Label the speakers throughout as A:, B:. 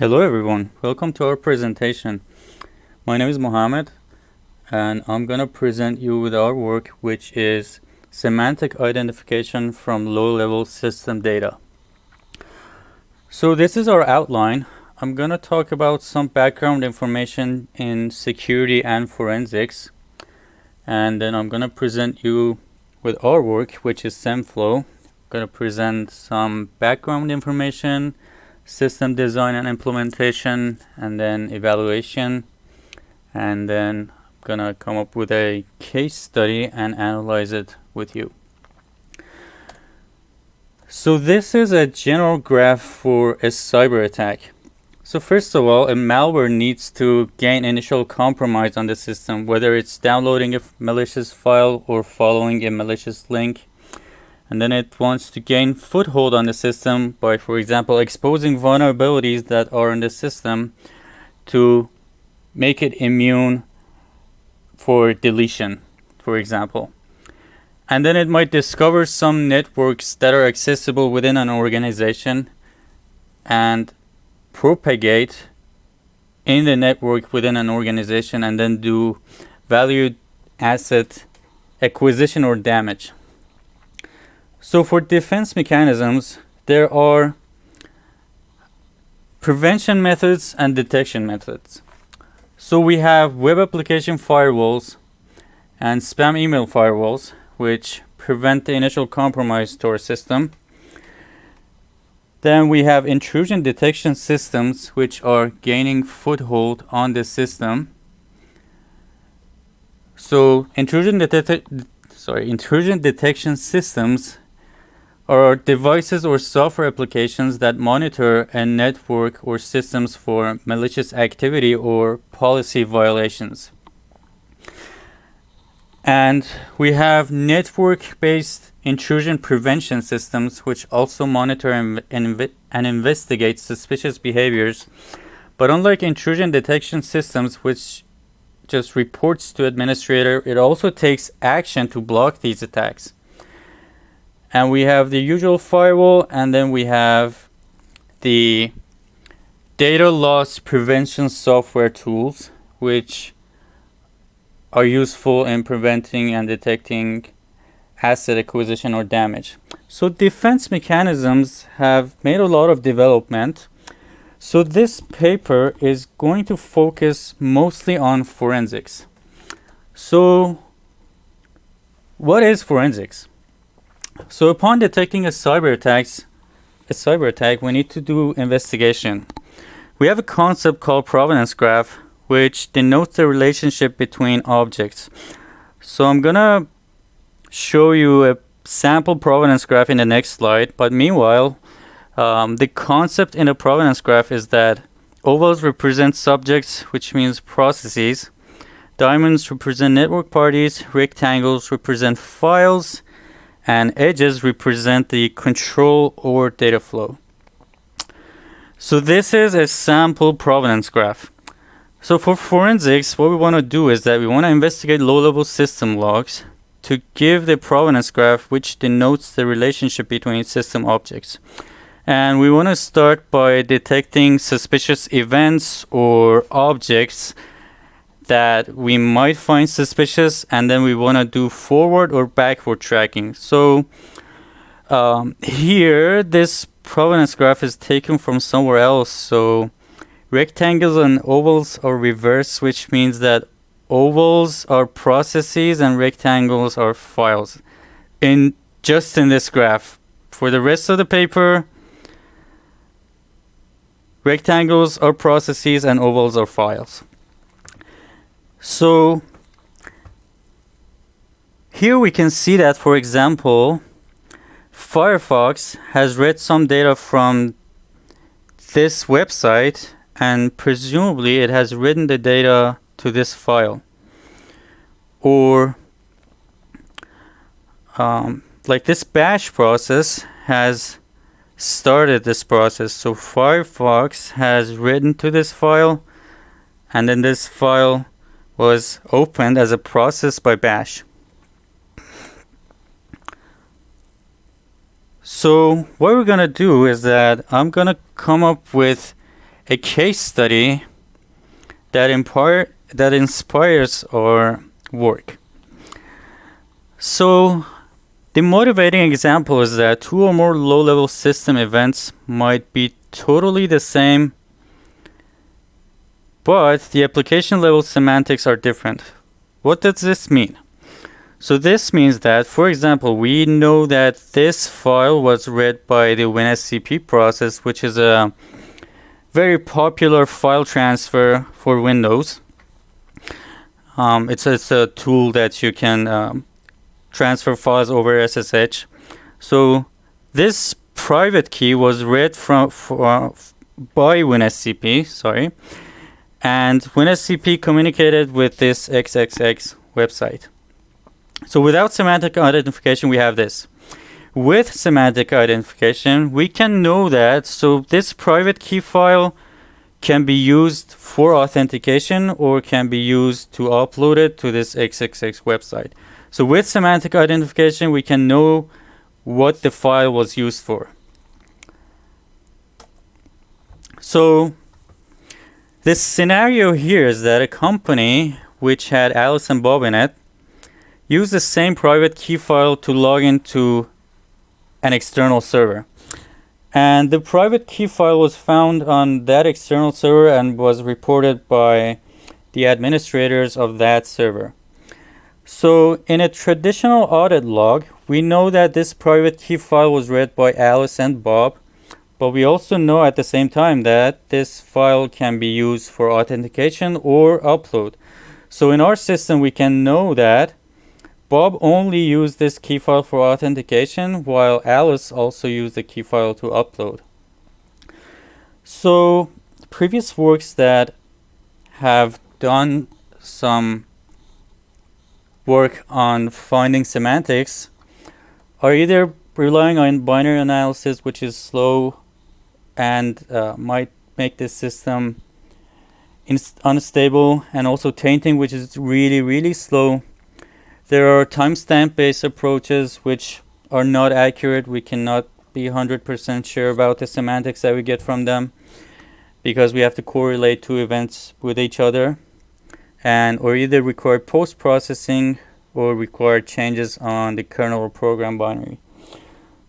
A: Hello everyone, welcome to our presentation. My name is Mohammad and I'm gonna present you with our work, which is semantic identification from low-level system data. So this is our outline. I'm gonna talk about some background information in security and forensics, and then I'm gonna present you with our work, which is SemFlow. I'm gonna present some background information, system design and implementation, and then evaluation, and then I'm gonna come up with a case study and analyze it with you. So this is a general graph for a cyber attack. So first of all, a malware needs to gain initial compromise on the system, whether it's downloading a malicious file or following a malicious link. And then it wants to gain foothold on the system by, for example, exposing vulnerabilities that are in the system to make it immune for deletion, for example. And then it might discover some networks that are accessible within an organization and propagate in the network within an organization and then do valued asset acquisition or damage. So for defense mechanisms, there are prevention methods and detection methods. So we have web application firewalls and spam email firewalls, which prevent the initial compromise to our system. Then we have intrusion detection systems, which are gaining foothold on the system. So intrusion detection systems are devices or software applications that monitor a network or systems for malicious activity or policy violations. And we have network-based intrusion prevention systems, which also monitor and investigate suspicious behaviors. But unlike intrusion detection systems, which just reports to administrator, it also takes action to block these attacks. And we have the usual firewall, and then we have the data loss prevention software tools, which are useful in preventing and detecting asset acquisition or damage. So defense mechanisms have made a lot of development. So this paper is going to focus mostly on forensics. So what is forensics? So upon detecting a cyber attack, we need to do investigation. We have a concept called provenance graph, which denotes the relationship between objects. So I'm gonna show you a sample provenance graph in the next slide, but meanwhile, the concept in a provenance graph is that ovals represent subjects, which means processes. Diamonds represent network parties, rectangles represent files, and edges represent the control or data flow. So this is a sample provenance graph. So for forensics, what we want to do is that we want to investigate low-level system logs to give the provenance graph, which denotes the relationship between system objects. And we want to start by detecting suspicious events or objects that we might find suspicious, and then we want to do forward or backward tracking. So here, this provenance graph is taken from somewhere else. So rectangles and ovals are reversed, which means that ovals are processes and rectangles are files. Just in this graph. For the rest of the paper, rectangles are processes and ovals are files. So here we can see that, for example, Firefox has read some data from this website, and presumably it has written the data to this file. Or like this bash process has started this process. So Firefox has written to this file, and then this file was opened as a process by bash. So what we're going to do is that I'm going to come up with a case study that inspires our work. So the motivating example is that two or more low-level system events might be totally the same, but the application level semantics are different. What does this mean? So this means that, for example, we know that this file was read by the WinSCP process, which is a very popular file transfer for Windows. It's a tool that you can transfer files over SSH. So this private key was read by WinSCP, and WinSCP communicated with this XXX website. So without semantic identification, we have this. With semantic identification, we can know that, so this private key file can be used for authentication or can be used to upload it to this XXX website. So with semantic identification, we can know what the file was used for. So this scenario here is that a company which had Alice and Bob in it use the same private key file to log into an external server. And the private key file was found on that external server and was reported by the administrators of that server. So in a traditional audit log, we know that this private key file was read by Alice and Bob, but we also know at the same time that this file can be used for authentication or upload. So in our system, we can know that Bob only used this key file for authentication, while Alice also used the key file to upload. So previous works that have done some work on finding semantics are either relying on binary analysis, which is slow and might make this system unstable, and also tainting, which is really, really slow. There are timestamp-based approaches which are not accurate. We cannot be 100% sure about the semantics that we get from them because we have to correlate two events with each other, or either require post-processing or require changes on the kernel or program binary.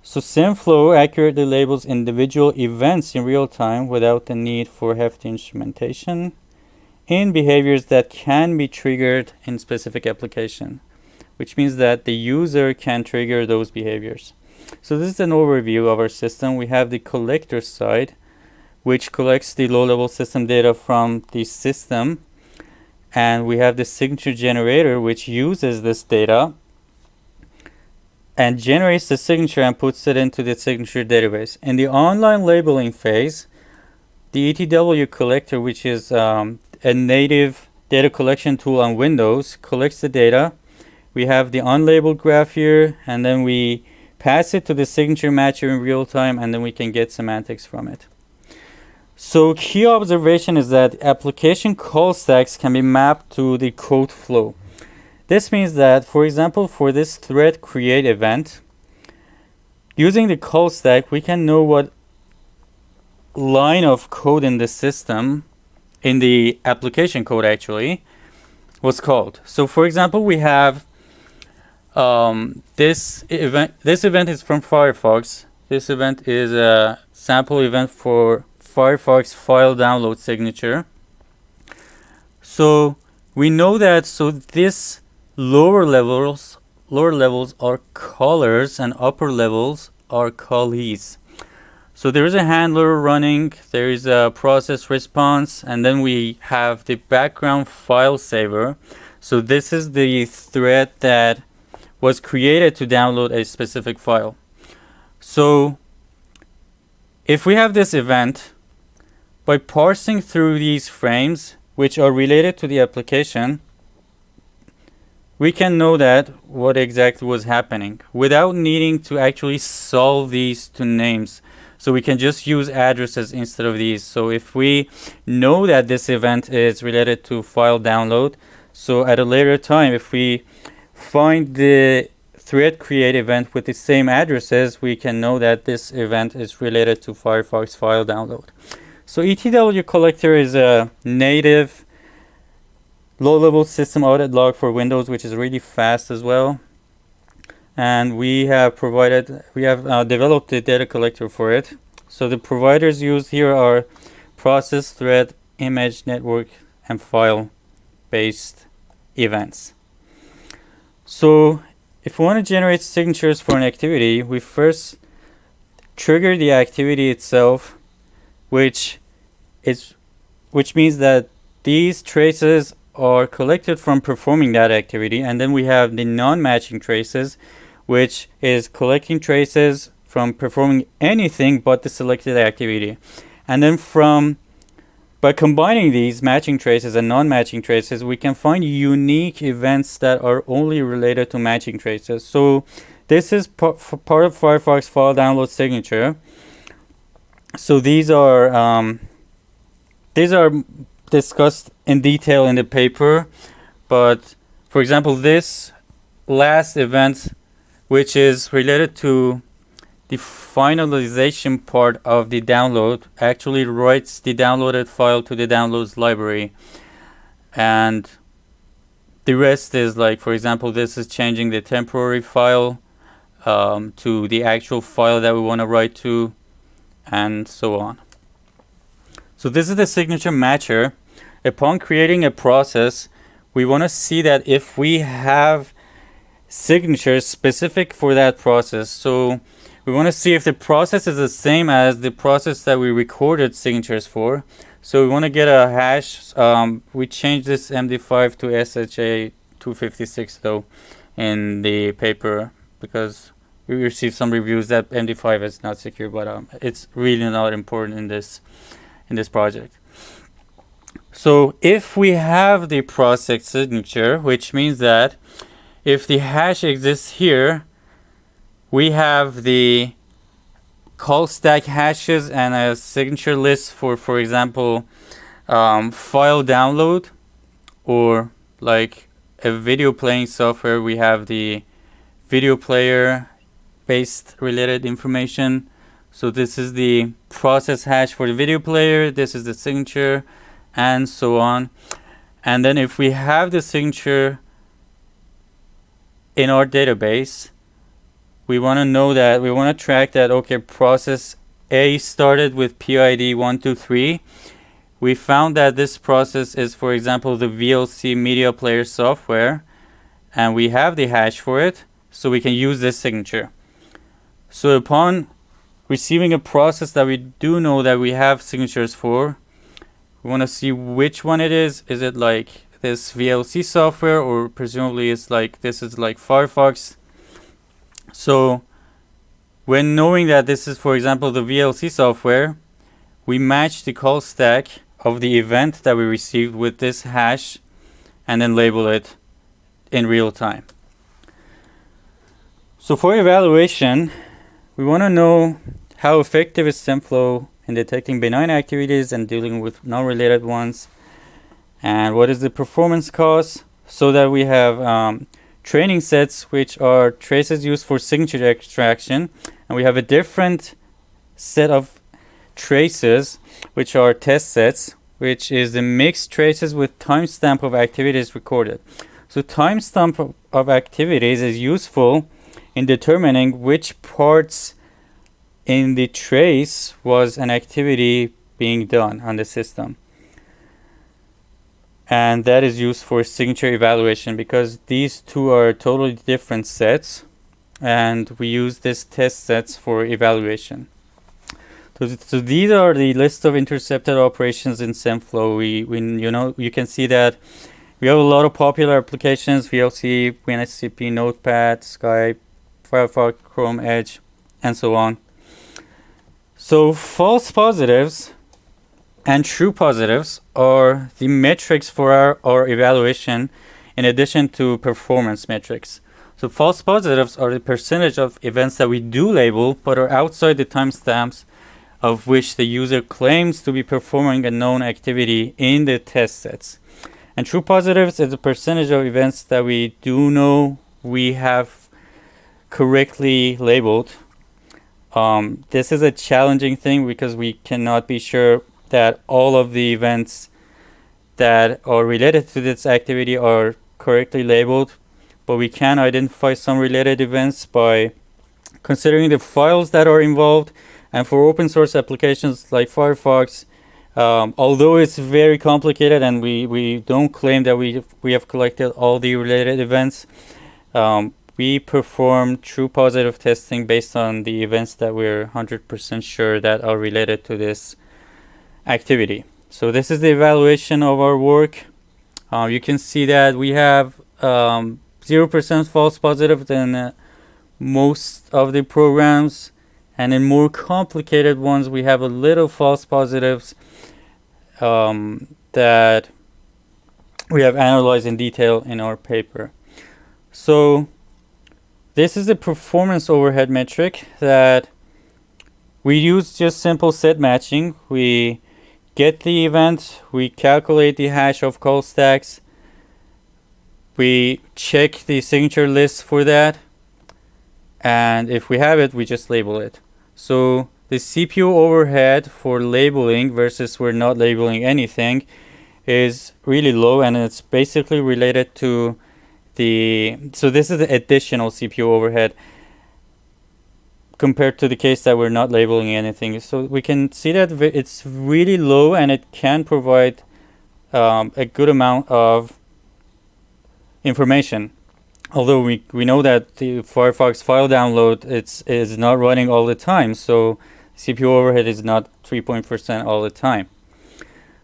A: So SemFlow accurately labels individual events in real time without the need for hefty instrumentation in behaviors that can be triggered in specific application, which means that the user can trigger those behaviors. So this is an overview of our system. We have the collector side, which collects the low-level system data from the system. And we have the signature generator, which uses this data and generates the signature and puts it into the signature database. In the online labeling phase, the ETW collector, which is a native data collection tool on Windows, collects the data. We have the unlabeled graph here, and then we pass it to the signature matcher in real time, and then we can get semantics from it. So key observation is that application call stacks can be mapped to the code flow. This means that, for example, for this thread create event, using the call stack, we can know what line of code in the system, in the application code actually, was called. So for example, we have this event. This event is from Firefox. This event is a sample event for Firefox file download signature. So we know that this lower levels are callers and upper levels are callees. So there is a handler running, there is a process response, and then we have the background file saver. So this is the thread that was created to download a specific file. So if we have this event, by parsing through these frames, which are related to the application, we can know that what exactly was happening without needing to actually solve these to names. So we can just use addresses instead of these. So if we know that this event is related to file download, so at a later time, if we find the thread create event with the same addresses, we can know that this event is related to Firefox file download. So ETW collector is a native low-level system audit log for Windows, which is really fast as well. And we have developed the data collector for it. So the providers used here are process, thread, image, network, and file-based events. So if we want to generate signatures for an activity, we first trigger the activity itself, which means that these traces are collected from performing that activity, and then we have the non-matching traces, which is collecting traces from performing anything but the selected activity. And then by combining these matching traces and non-matching traces, we can find unique events that are only related to matching traces. So this is part of Firefox file download signature. So these are discussed in detail in the paper, but for example, this last event, which is related to the finalization part of the download, actually writes the downloaded file to the downloads library, and the rest is like, for example, this is changing the temporary file to the actual file that we want to write to, and so on. So this is the signature matcher. Upon creating a process, we want to see that if we have signatures specific for that process. So we want to see if the process is the same as the process that we recorded signatures for. So we want to get a hash. We changed this MD5 to SHA-256 though in the paper, because we received some reviews that MD5 is not secure, but it's really not important in this project. So if we have the process signature, which means that if the hash exists here, we have the call stack hashes and a signature list for example, file download, or like a video playing software, we have the video player based related information. So this is the process hash for the video player, this is the signature, and so on. And then if we have the signature in our database, we want to track that, okay, process A started with PID 123. We found that this process is, for example, the VLC media player software, and we have the hash for it, so we can use this signature. So upon receiving a process that we do know that we have signatures for, we want to see which one it is. Is it like this VLC software, or presumably it's like this is like Firefox. So when knowing that this is, for example, the VLC software, we match the call stack of the event that we received with this hash and then label it in real time. So for evaluation, we want to know how effective is SemFlow in detecting benign activities and dealing with non-related ones, and what is the performance cost, so that we have training sets, which are traces used for signature extraction, and we have a different set of traces, which are test sets, which is the mixed traces with timestamp of activities recorded. So timestamp of activities is useful in determining which parts in the trace was an activity being done on the system. And that is used for signature evaluation, because these two are totally different sets, and we use these test sets for evaluation. So these are the list of intercepted operations in SemFlow. You can see that we have a lot of popular applications: VLC, WinSCP, Notepad, Skype, Firefox, Chrome, Edge, and so on. So false positives and true positives are the metrics for our evaluation, in addition to performance metrics. So false positives are the percentage of events that we do label but are outside the timestamps of which the user claims to be performing a known activity in the test sets. And true positives is the percentage of events that we do know we have correctly labeled. This is a challenging thing because we cannot be sure that all of the events that are related to this activity are correctly labeled, but we can identify some related events by considering the files that are involved. And for open source applications like Firefox, although it's very complicated and we don't claim that we have collected all the related events, we perform true positive testing based on the events that we're 100% sure that are related to this activity. So this is the evaluation of our work. You can see that we have 0% false positive in most of the programs, and in more complicated ones we have a little false positives that we have analyzed in detail in our paper. So this is the performance overhead metric that we use. Just simple set matching. We get the event, we calculate the hash of call stacks, we check the signature list for that, and if we have it, we just label it. So the CPU overhead for labeling versus we're not labeling anything is really low, and it's basically related to so this is the additional CPU overhead compared to the case that we're not labeling anything. So we can see that it's really low, and it can provide a good amount of information. Although we know that the Firefox file download is not running all the time, so CPU overhead is not 3% all the time.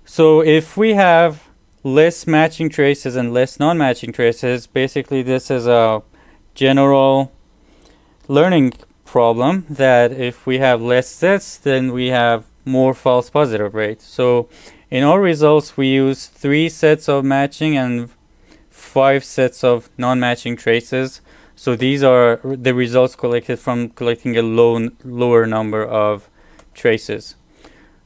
A: So if we have less matching traces and less non-matching traces, basically this is a general learning problem that if we have less sets, then we have more false positive rate. So in our results, we use 3 sets of matching and 5 sets of non-matching traces. So these are the results collected from collecting a lower number of traces.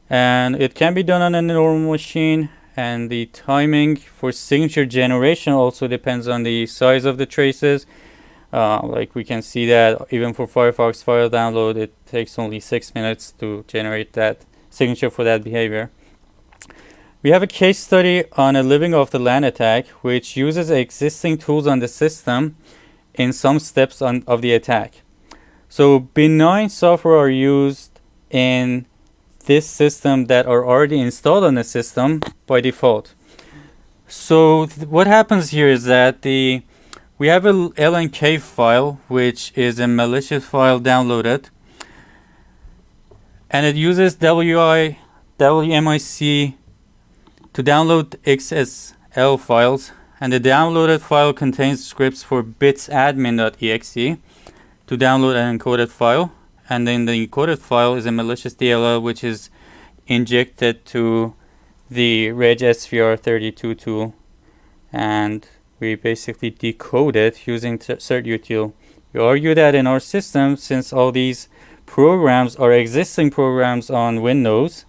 A: And it can be done on a normal machine, and the timing for signature generation also depends on the size of the traces. Like we can see that even for Firefox file download, it takes only 6 minutes to generate that signature for that behavior. We have a case study on a living off the land attack, which uses existing tools on the system in some steps of the attack. So benign software are used in this system that are already installed on the system by default. So what happens here is that we have a LNK file, which is a malicious file downloaded, and it uses WMIC to download XSL files, and the downloaded file contains scripts for bitsadmin.exe to download an encoded file, and then the encoded file is a malicious DLL which is injected to the regsvr32 tool, and we basically decode it using certutil. We argue that in our system, since all these programs are existing programs on Windows,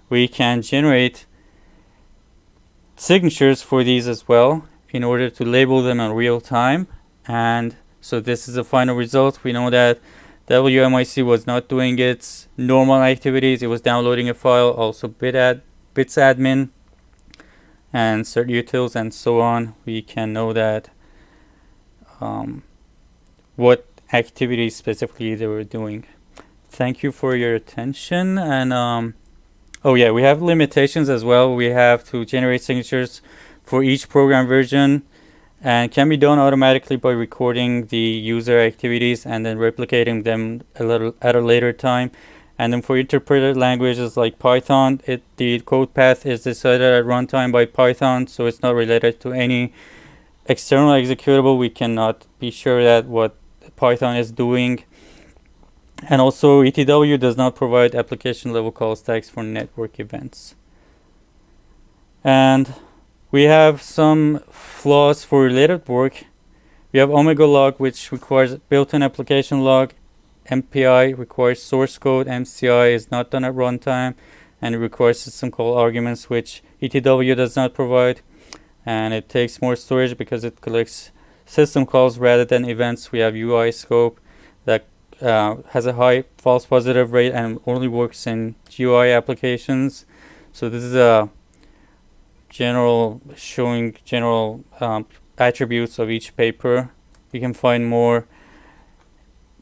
A: we can generate signatures for these as well in order to label them in real time. And so this is the final result. We know that WMIC was not doing its normal activities. It was downloading a file, also bitsadmin and certutils and so on. We can know that what activities specifically they were doing. Thank you for your attention. And oh yeah, we have limitations as well. We have to generate signatures for each program version, and can be done automatically by recording the user activities and then replicating them at a later time. And then for interpreted languages like Python, the code path is decided at runtime by Python, so it's not related to any external executable. We cannot be sure that what Python is doing. And also ETW does not provide application level call stacks for network events. And we have some flaws for related work. We have Omega log, which requires built-in application log. MPI requires source code. MCI is not done at runtime, and it requires system call arguments, which ETW does not provide. And it takes more storage because it collects system calls rather than events. We have UI scope that has a high false positive rate and only works in GUI applications. So this is a general showing general attributes of each paper. You can find more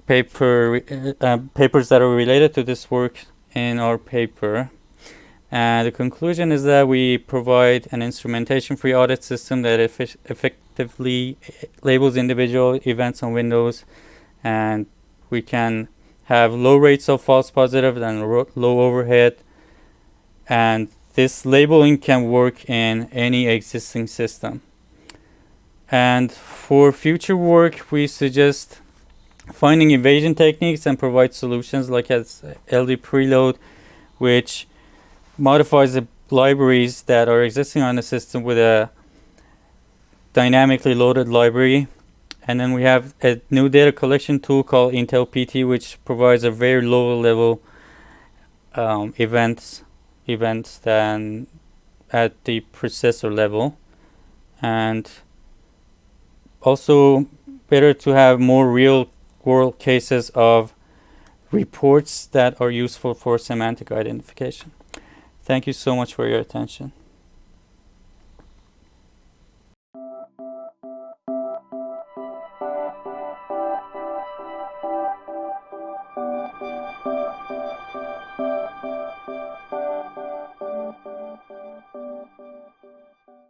A: papers that are related to this work in our paper. And the conclusion is that we provide an instrumentation-free audit system that effectively labels individual events on Windows, and we can have low rates of false positive and low overhead, and this labeling can work in any existing system. And for future work, we suggest finding evasion techniques and provide solutions like as LD preload, which modifies the libraries that are existing on the system with a dynamically loaded library. And then we have a new data collection tool called Intel PT, which provides a very low level events than at the processor level. And also better to have more real world cases of reports that are useful for semantic identification. Thank you so much for your attention.